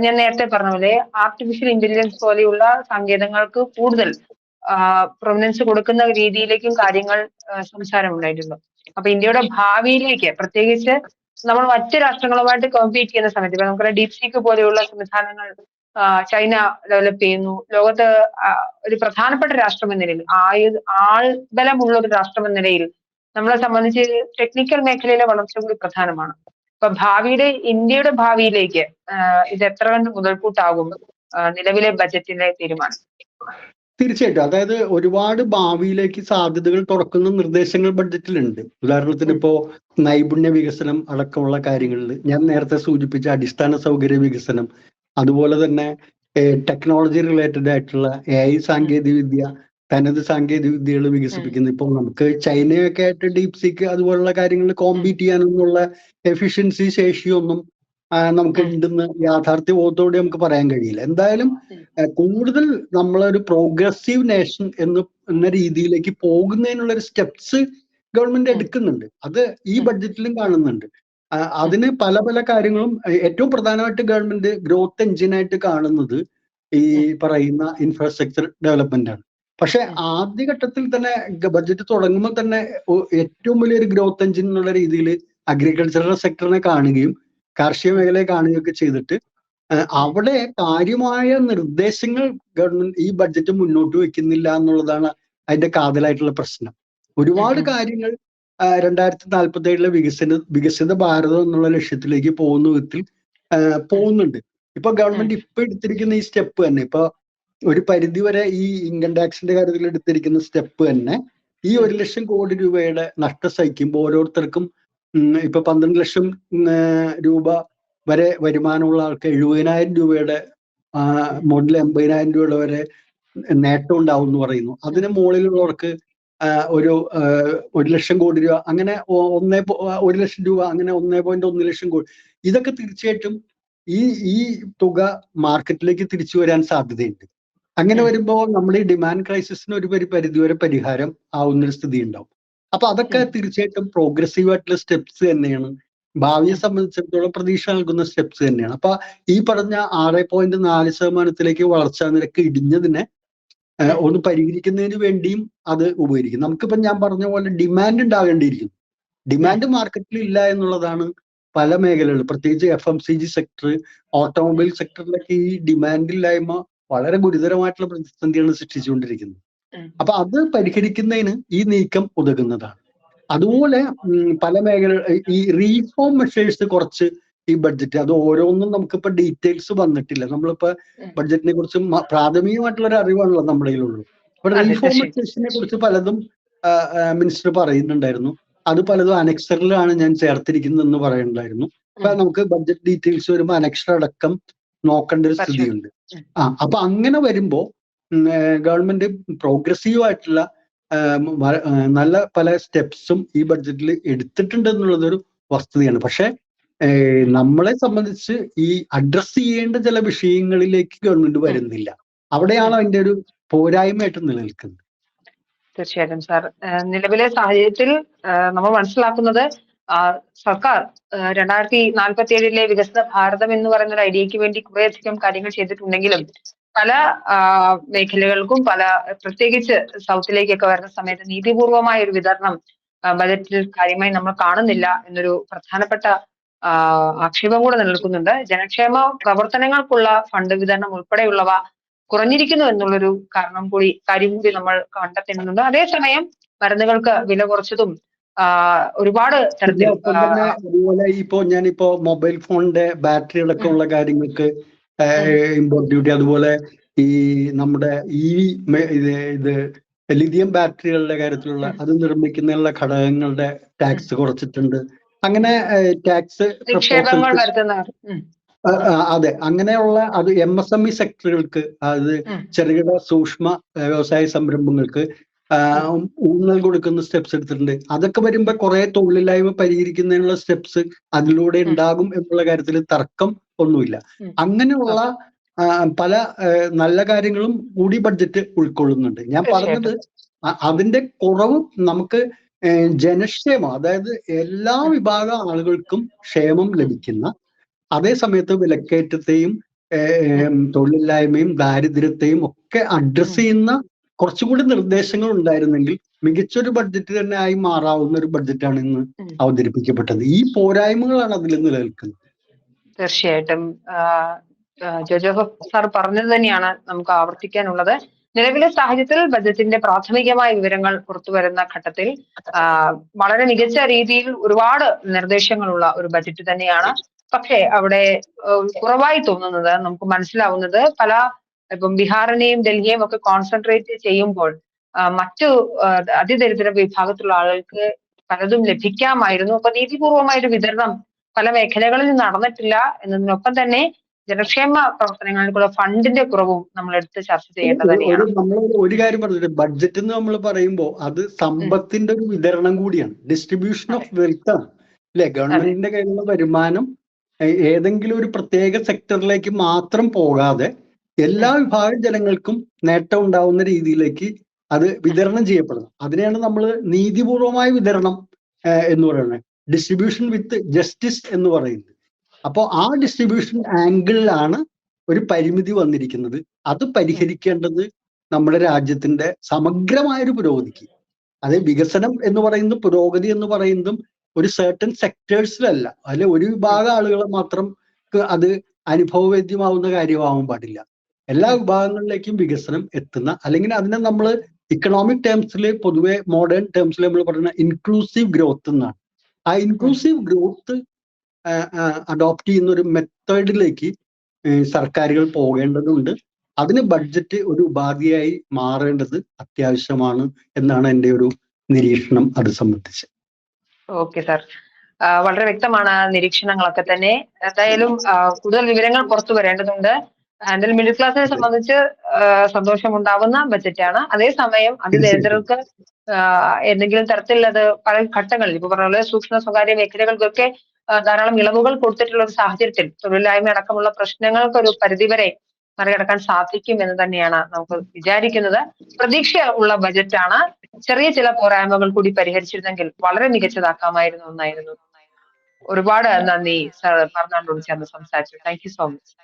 ഞാൻ നേരത്തെ പറഞ്ഞ പോലെ ആർട്ടിഫിഷ്യൽ ഇന്റലിജൻസ് പോലെയുള്ള സങ്കേതങ്ങൾക്ക് കൂടുതൽ പ്രൊമിനൻസ് കൊടുക്കുന്ന രീതിയിലേക്കും കാര്യങ്ങൾ സംസാരം ഉണ്ടായിട്ടുണ്ട്. അപ്പൊ ഇന്ത്യയുടെ ഭാവിയിലേക്ക്, പ്രത്യേകിച്ച് നമ്മൾ മറ്റ് രാഷ്ട്രങ്ങളുമായിട്ട് കോമ്പീറ്റ് ചെയ്യുന്ന സമയത്ത്, ഇപ്പൊ നമുക്കറിയാം ഡീപ്സീക്ക് പോലെയുള്ള സംവിധാനങ്ങൾ ചൈന ഡെവലപ്പ് ചെയ്യുന്നു. ലോകത്ത് ഒരു പ്രധാനപ്പെട്ട രാഷ്ട്രം എന്ന നിലയിൽ, ആൾബലമുള്ള ഒരു രാഷ്ട്രം എന്ന നിലയിൽ നമ്മളെ സംബന്ധിച്ച് ടെക്നിക്കൽ മേഖലയിലെ വളർച്ച കൂടി പ്രധാനമാണ്. അപ്പൊ ഇന്ത്യയുടെ ഭാവിയിലേക്ക് ഇത് എത്ര കണ്ട് മുതൽക്കൂട്ടാകും നിലവിലെ ബജറ്റിന്റെ തീരുമാനം? തീർച്ചയായിട്ടും. അതായത് ഒരുപാട് ഭാവിയിലേക്ക് സാധ്യതകൾ തുറക്കുന്ന നിർദ്ദേശങ്ങൾ ബഡ്ജറ്റിലുണ്ട്. ഉദാഹരണത്തിന് ഇപ്പോ നൈപുണ്യ വികസനം അടക്കമുള്ള കാര്യങ്ങളിൽ ഞാൻ നേരത്തെ സൂചിപ്പിച്ച അടിസ്ഥാന സൗകര്യ വികസനം, അതുപോലെ തന്നെ ടെക്നോളജി റിലേറ്റഡ് ആയിട്ടുള്ള AI സാങ്കേതിക വിദ്യ, തനത് സാങ്കേതിക വിദ്യകൾ വികസിപ്പിക്കുന്നത്. ഇപ്പോൾ നമുക്ക് ചൈനയൊക്കെ ആയിട്ട് ഡീപ്സീക്ക് അതുപോലുള്ള കാര്യങ്ങളിൽ കോമ്പീറ്റ് ചെയ്യാനൊന്നുള്ള എഫിഷ്യൻസി ശേഷിയൊന്നും നമുക്ക് ഉണ്ടെന്ന് യാഥാർത്ഥ്യബോധത്തോടെ നമുക്ക് പറയാൻ കഴിയില്ല. എന്തായാലും കൂടുതൽ നമ്മളൊരു പ്രോഗ്രസീവ് നേഷൻ എന്ന രീതിയിലേക്ക് പോകുന്നതിനുള്ള ഒരു സ്റ്റെപ്സ് ഗവൺമെന്റ് എടുക്കുന്നുണ്ട്. അത് ഈ ബഡ്ജറ്റിലും കാണുന്നുണ്ട്. അതിന് പല പല കാര്യങ്ങളും, ഏറ്റവും പ്രധാനമായിട്ട് ഗവൺമെന്റ് ഗ്രോത്ത് എഞ്ചിനായിട്ട് കാണുന്നത് ഈ പറയുന്ന ഇൻഫ്രാസ്ട്രക്ചർ ഡെവലപ്മെന്റ് ആണ്. പക്ഷെ ആദ്യഘട്ടത്തിൽ തന്നെ ബഡ്ജറ്റ് തുടങ്ങുമ്പോൾ തന്നെ ഏറ്റവും വലിയൊരു ഗ്രോത്ത് എഞ്ചിൻ എന്നുള്ള രീതിയിൽ അഗ്രികൾച്ചറൽ സെക്ടറിനെ കാണുകയും കാർഷിക മേഖലയെ കാണുകയൊക്കെ ചെയ്തിട്ട് അവിടെ കാര്യമായ നിർദ്ദേശങ്ങൾ ഗവൺമെന്റ് ഈ ബഡ്ജറ്റ് മുന്നോട്ട് വെക്കുന്നില്ല എന്നുള്ളതാണ് അതിന്റെ കാതലായിട്ടുള്ള പ്രശ്നം. ഒരുപാട് കാര്യങ്ങൾ 2047 വികസിത ഭാരതം എന്നുള്ള ലക്ഷ്യത്തിലേക്ക് പോകുന്ന വിധത്തിൽ പോകുന്നുണ്ട്. ഇപ്പൊ ഗവൺമെന്റ് ഇപ്പൊ എടുത്തിരിക്കുന്ന ഈ സ്റ്റെപ്പ് തന്നെ, ഇപ്പൊ ഒരു പരിധിവരെ ഈ ഇൻകം ടാക്സിന്റെ കാര്യത്തിൽ എടുത്തിരിക്കുന്ന സ്റ്റെപ്പ് തന്നെ ഈ 1 ലക്ഷം കോടി രൂപയുടെ നഷ്ടം സഹിക്കുമ്പോൾ ഓരോരുത്തർക്കും ഇപ്പൊ 12 ലക്ഷം രൂപ വരെ വരുമാനമുള്ള ആൾക്ക് 70,000 രൂപയുടെ മുതൽ 80,000 രൂപയുടെ വരെ നേട്ടം ഉണ്ടാവും എന്ന് പറയുന്നു. അതിന് മുകളിലുള്ളവർക്ക് ഒരു 1 ലക്ഷം കോടി രൂപ, അങ്ങനെ 1 ലക്ഷം രൂപ, അങ്ങനെ 1.1 ലക്ഷം കോടി. ഇതൊക്കെ തീർച്ചയായിട്ടും ഈ ഈ തുക മാർക്കറ്റിലേക്ക് തിരിച്ചു വരാൻ സാധ്യതയുണ്ട്. അങ്ങനെ വരുമ്പോൾ നമ്മുടെ ഈ ഡിമാൻഡ് ക്രൈസിസിന് ഒരു പരിധിവരെ പരിഹാരം ആവുന്നൊരു സ്ഥിതി ഉണ്ടാവും. അപ്പൊ അതൊക്കെ തീർച്ചയായിട്ടും പ്രോഗ്രസീവ് ആയിട്ടുള്ള സ്റ്റെപ്സ് തന്നെയാണ്. ഭാവിയെ സംബന്ധിച്ചിടത്തോളം പ്രതീക്ഷ നൽകുന്ന സ്റ്റെപ്സ് തന്നെയാണ്. അപ്പൊ ഈ പറഞ്ഞ 6.4% വളർച്ചാ നിരക്ക് ഇടിഞ്ഞതിനെ ഒന്ന് പരിഹരിക്കുന്നതിന് വേണ്ടിയും അത് ഉപകരിക്കും. നമുക്കിപ്പം ഞാൻ പറഞ്ഞ പോലെ ഡിമാൻഡ് ഉണ്ടാകേണ്ടിയിരിക്കുന്നു. ഡിമാൻഡ് മാർക്കറ്റിൽ ഇല്ല എന്നുള്ളതാണ് പല മേഖലകളിൽ, പ്രത്യേകിച്ച് FMCG സെക്ടർ, ഓട്ടോമൊബൈൽ സെക്ടറിലൊക്കെ ഈ ഡിമാൻഡില്ലായ്മ വളരെ ഗുരുതരമായിട്ടുള്ള പ്രതിസന്ധിയാണ് സൃഷ്ടിച്ചുകൊണ്ടിരിക്കുന്നത്. അപ്പൊ അത് പരിഹരിക്കുന്നതിന് ഈ നീക്കം ഉതകുന്നതാണ്. അതുപോലെ പല മേഖല ഈ റീഫോം മെഷേഴ്സ് കുറച്ച് ഈ ബഡ്ജറ്റ്, അത് ഓരോന്നും നമുക്കിപ്പോ ഡീറ്റെയിൽസ് വന്നിട്ടില്ല. നമ്മളിപ്പോ ബഡ്ജറ്റിനെ കുറിച്ച് പ്രാഥമികമായിട്ടുള്ള ഒരു അറിവാണല്ലോ നമ്മുടെ കയ്യിലുള്ളൂ. അപ്പൊ റീഫോം മെഷേഴ്സിനെ കുറിച്ച് പലതും മിനിസ്റ്റർ പറയുന്നുണ്ടായിരുന്നു. അത് പലതും അനക്സറിലാണ് ഞാൻ ചേർത്തിരിക്കുന്നതെന്ന് പറയുന്നുണ്ടായിരുന്നു. അപ്പൊ നമുക്ക് ബഡ്ജറ്റ് ഡീറ്റെയിൽസ് വരുമ്പോൾ അനക്സർ അടക്കം നോക്കേണ്ട ഒരു സ്ഥിതിയുണ്ട്. അപ്പൊ അങ്ങനെ വരുമ്പോ ഗവൺമെന്റ് പ്രോഗ്രസീവ് ആയിട്ടുള്ള നല്ല പല സ്റ്റെപ്സും ഈ ബഡ്ജറ്റിൽ എടുത്തിട്ടുണ്ട് എന്നുള്ളതൊരു വസ്തുതയാണ്. പക്ഷെ നമ്മളെ സംബന്ധിച്ച് ഈ അഡ്രസ് ചെയ്യേണ്ട ചില വിഷയങ്ങളിലേക്ക് ഗവൺമെന്റ് വരുന്നില്ല. അവിടെയാണ് അതിന്റെ ഒരു പോരായ്മയായിട്ട് നിലനിൽക്കുന്നത്. തീർച്ചയായിട്ടും സാർ, നിലവിലെ സാഹചര്യത്തിൽ നമ്മൾ മനസ്സിലാക്കുന്നത് സർക്കാർ 2047 വികസിത ഭാരതം എന്ന് പറയുന്ന ഒരു ഐഡിയയ്ക്ക് വേണ്ടി കുറേയധികം കാര്യങ്ങൾ ചെയ്തിട്ടുണ്ടെങ്കിലും പല മേഖലകൾക്കും പ്രത്യേകിച്ച് സൗത്തിലേക്കൊക്കെ വരുന്ന സമയത്ത് നീതിപൂർവമായ ഒരു വിതരണം ബജറ്റിൽ കാര്യമായി നമ്മൾ കാണുന്നില്ല എന്നൊരു പ്രധാനപ്പെട്ട ആക്ഷേപം കൂടെ നിലനിൽക്കുന്നുണ്ട്. ജനക്ഷേമ പ്രവർത്തനങ്ങൾക്കുള്ള ഫണ്ട് വിതരണം ഉൾപ്പെടെയുള്ളവ കുറഞ്ഞിരിക്കുന്നു എന്നുള്ളൊരു കാര്യം കൂടി നമ്മൾ കണ്ടെത്തുന്നുണ്ട്. അതേസമയം മരുന്നുകൾക്ക് വില കുറച്ചതും ഒരുപാട് തരത്തിൽ അതുപോലെ ഞാനിപ്പോ മൊബൈൽ ഫോണിന്റെ ബാറ്ററി അടക്കമുള്ള കാര്യങ്ങൾക്ക് ഇമ്പോർട്ട് ഡ്യൂട്ടി, അതുപോലെ ഈ നമ്മുടെ ഇത് ലിഥിയം ബാറ്ററികളുടെ കാര്യത്തിലുള്ള അത് നിർമ്മിക്കുന്നതിനുള്ള ഘടകങ്ങളുടെ ടാക്സ് കുറച്ചിട്ടുണ്ട്. അങ്ങനെ ടാക്സ് അതെ, അങ്ങനെയുള്ള അത് MSME സെക്ടറുകൾക്ക്, അത് ചെറുകിട സൂക്ഷ്മ വ്യവസായ സംരംഭങ്ങൾക്ക് ഊന്നൽ കൊടുക്കുന്ന സ്റ്റെപ്സ് എടുത്തിട്ടുണ്ട്. അതൊക്കെ വരുമ്പോ കുറെ തൊഴിലില്ലായ്മ പരിഹരിക്കുന്നതിനുള്ള സ്റ്റെപ്സ് അതിലൂടെ ഉണ്ടാകും എന്നുള്ള കാര്യത്തിൽ തർക്കം ഒന്നുമില്ല. അങ്ങനെയുള്ള പല നല്ല കാര്യങ്ങളും കൂടി ബഡ്ജറ്റ് ഉൾക്കൊള്ളുന്നുണ്ട്. ഞാൻ പറഞ്ഞത് അതിന്റെ കുറവ് നമുക്ക് ജനക്ഷേമം, അതായത് എല്ലാ വിഭാഗം ആളുകൾക്കും ക്ഷേമം ലഭിക്കുന്ന, അതേ സമയത്ത് വിലക്കയറ്റത്തെയും തൊഴിലില്ലായ്മയും ദാരിദ്ര്യത്തെയും ഒക്കെ അഡ്രസ് ചെയ്യുന്ന കുറച്ചുകൂടി നിർദ്ദേശങ്ങൾ ഉണ്ടായിരുന്നെങ്കിൽ മികച്ചൊരു ബഡ്ജറ്റ് തന്നെ ആയി മാറാവുന്ന ഒരു ബഡ്ജറ്റാണ് ഇന്ന് അവതരിപ്പിക്കപ്പെട്ടത്. ഈ പോരായ്മകളാണ് അതിൽ നിലനിൽക്കുന്നത്. തീർച്ചയായിട്ടും ജോസഫ് സാർ പറഞ്ഞത് തന്നെയാണ് നമുക്ക് ആവർത്തിക്കാനുള്ളത്. നിലവിലെ സാഹചര്യത്തിൽ ബജറ്റിന്റെ പ്രാഥമികമായ വിവരങ്ങൾ പുറത്തുവരുന്ന ഘട്ടത്തിൽ വളരെ മികച്ച രീതിയിൽ ഒരുപാട് നിർദ്ദേശങ്ങളുള്ള ഒരു ബജറ്റ് തന്നെയാണ്. പക്ഷേ അവിടെ കുറവായി തോന്നുന്നത്, നമുക്ക് മനസ്സിലാവുന്നത്, ഇപ്പം ബീഹാറിനെയും ഡൽഹിയെയും ഒക്കെ കോൺസെൻട്രേറ്റ് ചെയ്യുമ്പോൾ മറ്റു അതിദരിദ്ര വിഭാഗത്തിലുള്ള ആളുകൾക്ക് പലതും ലഭിക്കാമായിരുന്നു. അപ്പൊ നീതിപൂർവമായൊരു വിതരണം പല മേഖലകളിൽ നടന്നിട്ടില്ല എന്നതിനൊപ്പം തന്നെ ജനക്ഷേമ പ്രവർത്തനങ്ങൾക്കുള്ള ഫണ്ടിന്റെ കുറവും നമ്മൾ എടുത്ത് ചർച്ച ചെയ്യേണ്ടത് തന്നെയാണ്. നമ്മൾ ഒരു കാര്യം പറഞ്ഞിട്ട്, ബഡ്ജറ്റ് എന്ന് നമ്മൾ പറയുമ്പോൾ അത് സമ്പത്തിന്റെ ഒരു വിതരണം കൂടിയാണ്, ഡിസ്ട്രിബ്യൂഷൻ ഓഫ് വെൽത്ത് ആണ് അല്ലെ? ഗവൺമെന്റിന്റെ കയ്യിലുള്ള വരുമാനം ഏതെങ്കിലും ഒരു പ്രത്യേക സെക്ടറിലേക്ക് മാത്രം പോകാതെ എല്ലാ വിഭാഗം ജനങ്ങൾക്കും നേട്ടം ഉണ്ടാവുന്ന രീതിയിലേക്ക് അത് വിതരണം ചെയ്യപ്പെടുന്നു. അതിനെയാണ് നമ്മൾ നീതിപൂർവമായ വിതരണം എന്ന് പറയുന്നത്, ഡിസ്ട്രിബ്യൂഷൻ വിത്ത് ജസ്റ്റിസ് എന്ന് പറയുന്നത്. അപ്പോൾ ആ ഡിസ്ട്രിബ്യൂഷൻ ആംഗിളിലാണ് ഒരു പരിമിതി വന്നിരിക്കുന്നത്. അത് പരിഹരിക്കേണ്ടത് നമ്മുടെ രാജ്യത്തിന്റെ സമഗ്രമായൊരു പുരോഗതിക്ക്, അത് വികസനം എന്ന് പറയുന്നതും പുരോഗതി എന്ന് പറയുന്നതും ഒരു സർട്ടൻ സെക്ടേഴ്സിലല്ല, അല്ലെ ഒരു വിഭാഗം ആളുകളെ മാത്രം അത് അനുഭവവേദ്യമാവുന്ന കാര്യമാവാൻ പാടില്ല. എല്ലാ വിഭാഗങ്ങളിലേക്കും വികസനം എത്തുന്ന, അല്ലെങ്കിൽ അതിനെ നമ്മൾ ഇക്കണോമിക് ടേംസിൽ, പൊതുവെ മോഡേൺ ടേംസിൽ നമ്മൾ പറയുന്ന ഇൻക്ലൂസീവ് ഗ്രോത്ത് എന്നാണ്. ആ ഇൻക്ലൂസീവ് ഗ്രോത്ത് അഡോപ്റ്റ് ചെയ്യുന്ന ഒരു മെത്തേഡിലേക്ക് സർക്കാരുകൾ പോകേണ്ടതുണ്ട്. അതിന് ബഡ്ജറ്റ് ഒരു ഉപാധിയായി മാറേണ്ടത് അത്യാവശ്യമാണ് എന്നാണ് എൻ്റെ ഒരു നിരീക്ഷണം അത് സംബന്ധിച്ച്. ഓക്കെ സാർ, വളരെ വ്യക്തമാണ് നിരീക്ഷണങ്ങളൊക്കെ തന്നെ. എന്തായാലും കൂടുതൽ വിവരങ്ങൾ പുറത്തു വരേണ്ടതുണ്ട്. എന്തായാലും മിഡിൽ ക്ലാസിനെ സംബന്ധിച്ച് സന്തോഷമുണ്ടാവുന്ന ബജറ്റാണ്. അതേസമയം അതിദരിദ്രർക്ക് എന്തെങ്കിലും തരത്തിൽ അത് പല ഘട്ടങ്ങളിൽ, ഇപ്പൊ പറഞ്ഞ പോലെ സൂക്ഷ്മ സ്വകാര്യ മേഖലകൾക്കൊക്കെ ധാരാളം ഇളവുകൾ കൊടുത്തിട്ടുള്ള ഒരു സാഹചര്യത്തിൽ തൊഴിലില്ലായ്മ അടക്കമുള്ള പ്രശ്നങ്ങൾക്ക് ഒരു പരിധിവരെ മറികടക്കാൻ സാധിക്കും എന്ന് തന്നെയാണ് നമുക്ക് വിചാരിക്കുന്നത്. പ്രതീക്ഷ ഉള്ള ബജറ്റാണ്. ചെറിയ ചില പോരായ്മകൾ കൂടി പരിഹരിച്ചിരുന്നെങ്കിൽ വളരെ മികച്ചതാക്കാമായിരുന്നു എന്നായിരുന്നു. ഒരുപാട് നന്ദി സർ, ഫർണാണ്ടോട് ചേർന്ന് സംസാരിച്ചു. Thank you so much.